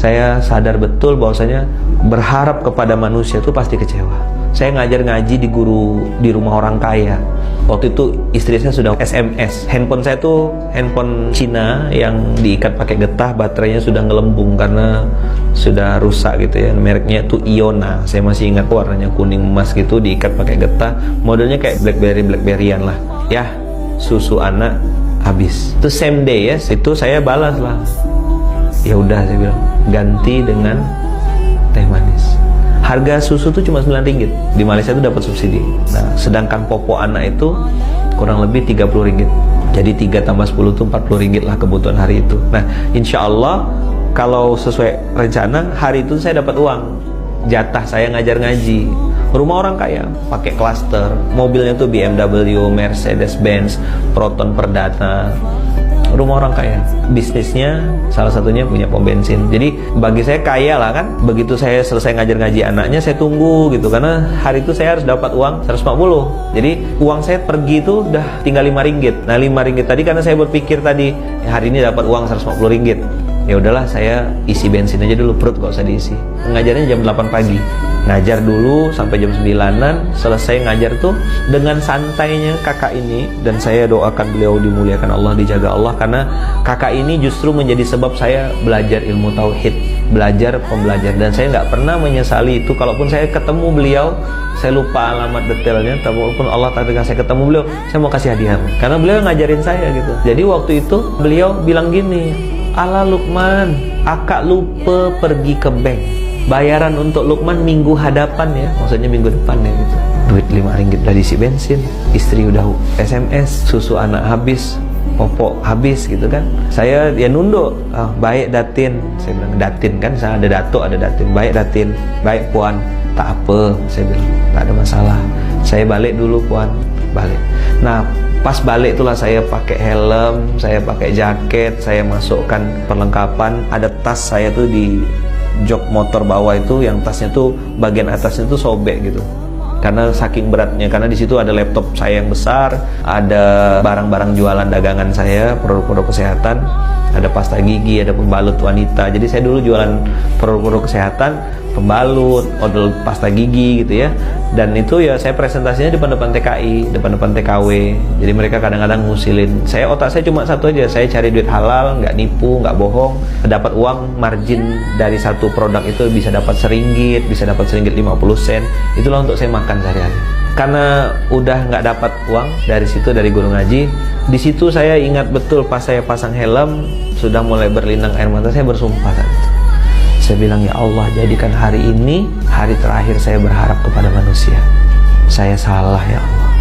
Saya sadar betul bahwasanya berharap kepada manusia itu pasti kecewa. Saya ngajar ngaji di rumah orang kaya. Waktu itu istri saya sudah SMS. Handphone saya tuh handphone Cina yang diikat pakai getah, baterainya sudah ngelembung karena sudah rusak gitu ya. Mereknya tuh Iona. Saya masih ingat warnanya kuning emas gitu, diikat pakai getah. Modelnya kayak BlackBerryan lah. Ya, susu anak habis. Itu same day ya. Itu saya balas lah. Ya udah, saya bilang ganti dengan teh manis. Harga susu tuh cuma Rp9. Di Malaysia tuh dapat subsidi. Nah, sedangkan popok anak itu kurang lebih Rp30. Jadi 3 tambah 10 tuh Rp40 lah kebutuhan hari itu. Nah, insya Allah kalau sesuai rencana hari itu saya dapat uang. Jatah saya ngajar ngaji. Rumah orang kaya, pakai klaster. Mobilnya tuh BMW, Mercedes-Benz, Proton Perdana. Rumah orang kaya, bisnisnya salah satunya punya pom bensin. Jadi bagi saya kaya lah kan. Begitu saya selesai ngajar ngaji anaknya, saya tunggu gitu, karena hari itu saya harus dapat uang 140. Jadi uang saya pergi itu udah tinggal Rp5. Nah Rp5 tadi karena saya berpikir tadi ya, hari ini dapat uang Rp140. Ya udahlah, saya isi bensin aja dulu, perut gak usah diisi. Ngajarnya jam 8 pagi. Ngajar dulu sampai jam 9-an. Selesai ngajar tuh dengan santainya kakak ini, dan saya doakan beliau dimuliakan Allah, dijaga Allah, karena kakak ini justru menjadi sebab saya belajar ilmu tauhid, belajar pembelajar, dan saya nggak pernah menyesali itu. Kalaupun saya ketemu beliau, saya lupa alamat detailnya, tapi walaupun Allah takdirkan saya ketemu beliau, saya mau kasih hadiah karena beliau ngajarin saya gitu. Jadi waktu itu beliau bilang gini, "Ala Lukman, akak lupa pergi ke bank. Bayaran untuk Lukman minggu hadapan ya," maksudnya minggu depan ya gitu. Duit Rp5 udah diisi bensin, istri udah SMS, susu anak habis, popok habis gitu kan. Saya ya nunduk, baik Datin, saya bilang. Datin kan, saya ada datuk ada Datin. Baik Datin, baik Puan, tak apa, saya bilang, tak ada masalah. Saya balik dulu Puan, balik. Nah pas balik itulah saya pakai helm, saya pakai jaket, saya masukkan perlengkapan. Ada tas saya tuh di jok motor bawah itu, yang tasnya tuh bagian atasnya tuh sobek gitu karena saking beratnya. Karena di situ ada laptop saya yang besar, ada barang-barang jualan dagangan saya, produk-produk kesehatan, ada pasta gigi, ada pembalut wanita. Jadi saya dulu jualan produk-produk kesehatan, pembalut, odol pasta gigi gitu ya. Dan itu ya saya presentasinya depan-depan TKI, depan-depan TKW. Jadi mereka kadang-kadang ngusilin. Otak saya cuma satu aja, saya cari duit halal, nggak nipu, nggak bohong. Dapat uang, margin dari satu produk itu bisa dapat RM1, bisa dapat RM1.50. Itulah untuk saya makan sehari-hari. Karena udah nggak dapat uang dari situ, dari guru ngaji, di situ saya ingat betul pas saya pasang helm, sudah mulai berlinang air mata, saya bersumpah saat itu. Saya bilang, ya Allah, jadikan hari ini hari terakhir saya berharap kepada manusia. Saya salah ya Allah.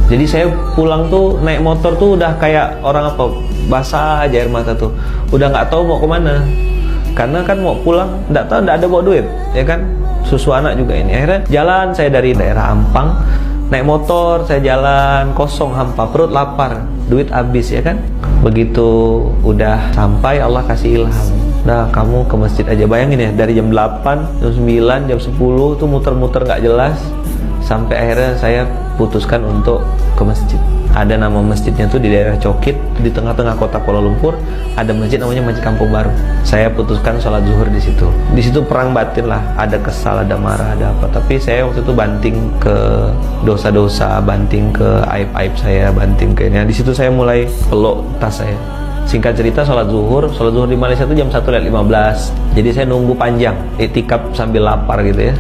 Jadi saya pulang tuh naik motor tuh udah kayak orang apa, basah aja air mata tuh, udah nggak tahu mau kemana. Karena kan mau pulang nggak tahu, nggak ada bawa duit ya kan, susu anak juga ini. Akhirnya jalan saya dari daerah Ampang, naik motor, saya jalan kosong, hampa, perut lapar, duit habis ya kan. Begitu udah sampai, Allah kasih ilham, nah kamu ke masjid aja. Bayangin ya, dari jam 8, jam 9, jam 10 tuh muter-muter gak jelas, sampai akhirnya saya putuskan untuk ke masjid. Ada nama masjidnya tuh di daerah Cokit, di tengah-tengah kota Kuala Lumpur. Ada masjid namanya Masjid Kampung Baru. Saya putuskan sholat zuhur di situ. Di situ perang batin lah, ada kesal, ada marah, ada apa. Tapi saya waktu itu banting ke dosa-dosa, banting ke aib-aib saya, banting ke ini. Di situ saya mulai peluk tas saya. Singkat cerita, sholat zuhur di Malaysia itu jam 1:15. Jadi saya nunggu panjang, iktikaf sambil lapar gitu ya.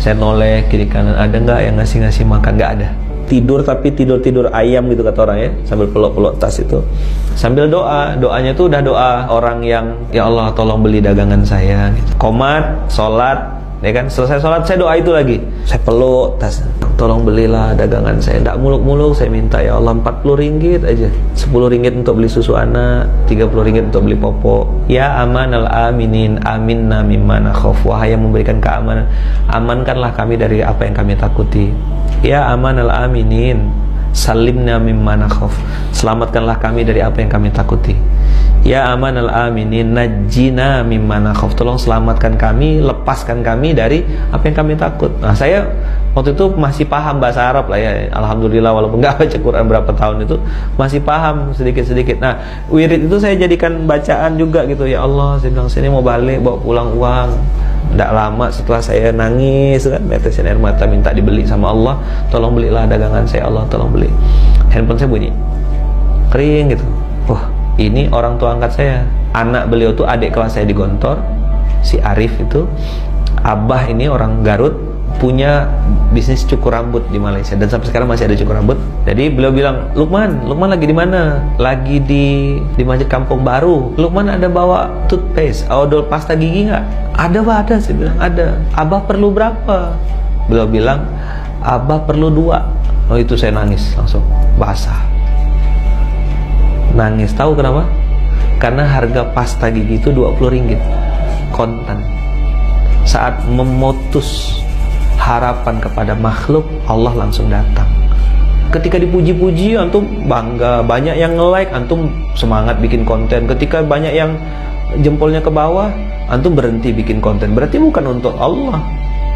Saya noleh kiri kanan, ada nggak yang ngasih makan? Nggak ada. Tidur, tapi tidur ayam gitu kata orang ya, sambil peluk tas itu, sambil doanya tuh udah doa orang yang, ya Allah tolong beli dagangan saya gitu. Komat, sholat ya kan, selesai sholat saya doa itu lagi, saya peluk tas, tolong belilah dagangan saya. Nggak muluk-muluk, saya minta ya Allah RM40 aja, RM10 untuk beli susu anak, RM30 untuk beli popok. Ya amanal aminin, aminna mimma nakhaf, wahai yang memberikan keamanan, amankanlah kami dari apa yang kami takuti. Ya amanal aminin, salimna mimma nakhaf, selamatkanlah kami dari apa yang kami takuti. Ya amanal aminin, najjina mimma nakhaf, tolong selamatkan kami, lepaskan kami dari apa yang kami takut. Nah saya Waktu itu masih paham bahasa Arab lah ya, alhamdulillah, walaupun nggak baca Quran berapa tahun itu masih paham sedikit-sedikit. Nah, wirid itu saya jadikan bacaan juga gitu. Ya Allah, saya bilang sini mau balik bawa pulang uang. Tidak lama setelah saya nangis kan, netesin air mata minta dibeli sama Allah, tolong belilah dagangan saya, Allah tolong beli. Handphone saya bunyi kering gitu. Wah, ini orang tua angkat saya. Anak beliau tuh adik kelas saya di Gontor, si Arif itu. Abah ini orang Garut, punya bisnis cukur rambut di Malaysia dan sampai sekarang masih ada cukur rambut. Jadi beliau bilang, Lukman lagi di mana? Lagi di Masjid Kampung Baru. Lukman ada bawa toothpaste, odol pasta gigi nggak? Ada Pak, ada. Saya bilang ada. Abah perlu berapa? Beliau bilang, Abah perlu 2. Oh, itu saya nangis langsung basah. Nangis, tahu kenapa? Karena harga pasta gigi itu 20 ringgit kontan. Saat memutus harapan kepada makhluk, Allah langsung datang. Ketika dipuji-puji, antum bangga, banyak yang nge-like, antum semangat bikin konten. Ketika banyak yang jempolnya ke bawah, antum berhenti bikin konten. Berarti bukan untuk Allah,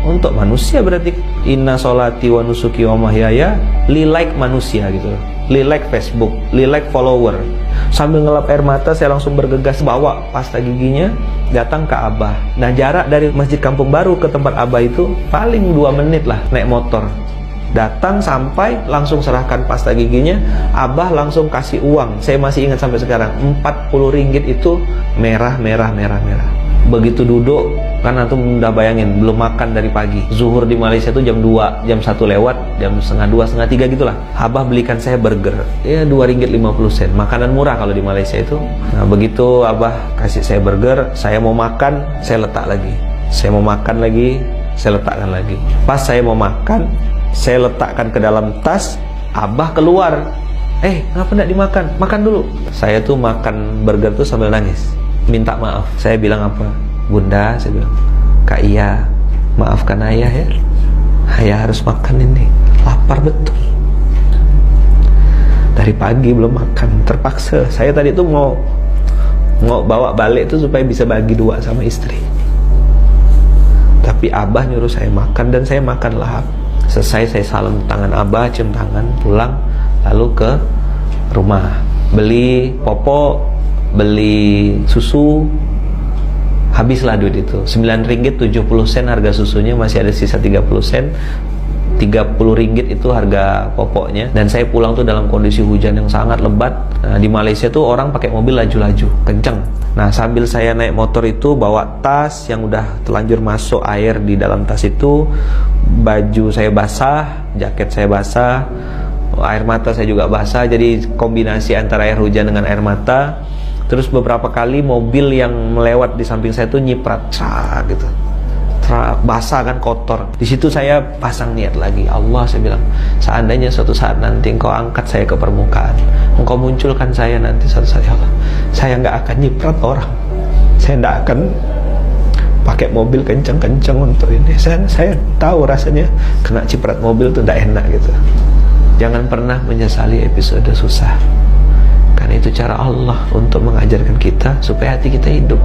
untuk manusia. Berarti inna sholati wa nusuki wa mahyaya li like manusia gitu, li like Facebook, li like follower. Sambil ngelap air mata, saya langsung bergegas bawa pasta giginya datang ke Abah. Nah, jarak dari Masjid Kampung Baru ke tempat Abah itu paling 2 menit lah naik motor. Datang sampai langsung serahkan pasta giginya, Abah langsung kasih uang. Saya masih ingat sampai sekarang, 40 ringgit itu merah. Begitu duduk, kan antum udah bayangin belum makan dari pagi. Zuhur di Malaysia itu jam 2, jam 1 lewat, jam setengah 2, setengah 3 gitulah. Abah belikan saya burger, ya 2 ringgit 50 sen. Makanan murah kalau di Malaysia itu. Nah, begitu Abah kasih saya burger, saya mau makan, saya letak lagi. Saya mau makan lagi, saya letakkan lagi. Pas saya mau makan, saya letakkan ke dalam tas, Abah keluar. Kenapa enggak dimakan? Makan dulu. Saya tuh makan burger tuh sambil nangis, minta maaf. Saya bilang apa? Bunda, saya bilang, Kak Iya, maafkan ayah ya, ayah harus makan ini, lapar betul. Dari pagi belum makan, terpaksa. Saya tadi tuh mau bawa balik tuh supaya bisa bagi 2 sama istri. Tapi Abah nyuruh saya makan dan saya makan lahap. Selesai saya salam tangan Abah, cium tangan, pulang, lalu ke rumah beli popok, beli susu. Habislah duit itu, 9 ringgit 70 sen harga susunya, masih ada sisa 30 sen. 30 ringgit itu harga popoknya. Dan saya pulang tuh dalam kondisi hujan yang sangat lebat. Nah, di Malaysia tuh orang pakai mobil laju-laju kenceng. Nah, sambil saya naik motor itu bawa tas yang udah terlanjur masuk air di dalam tas itu, baju saya basah, jaket saya basah, air mata saya juga basah. Jadi kombinasi antara air hujan dengan air mata. Terus beberapa kali mobil yang melewat di samping saya tuh nyiprat, gitu. Basah kan, kotor. Di situ saya pasang niat lagi. Allah, saya bilang, seandainya suatu saat nanti Engkau angkat saya ke permukaan, Engkau munculkan saya nanti suatu saat, ya Allah, saya nggak akan nyiprat orang. Saya nggak akan pakai mobil kencang-kencang untuk ini. Saya tahu rasanya kena ciprat mobil tuh nggak enak gitu. Jangan pernah menyesali episode susah. Karena itu cara Allah untuk mengajarkan kita supaya hati kita hidup.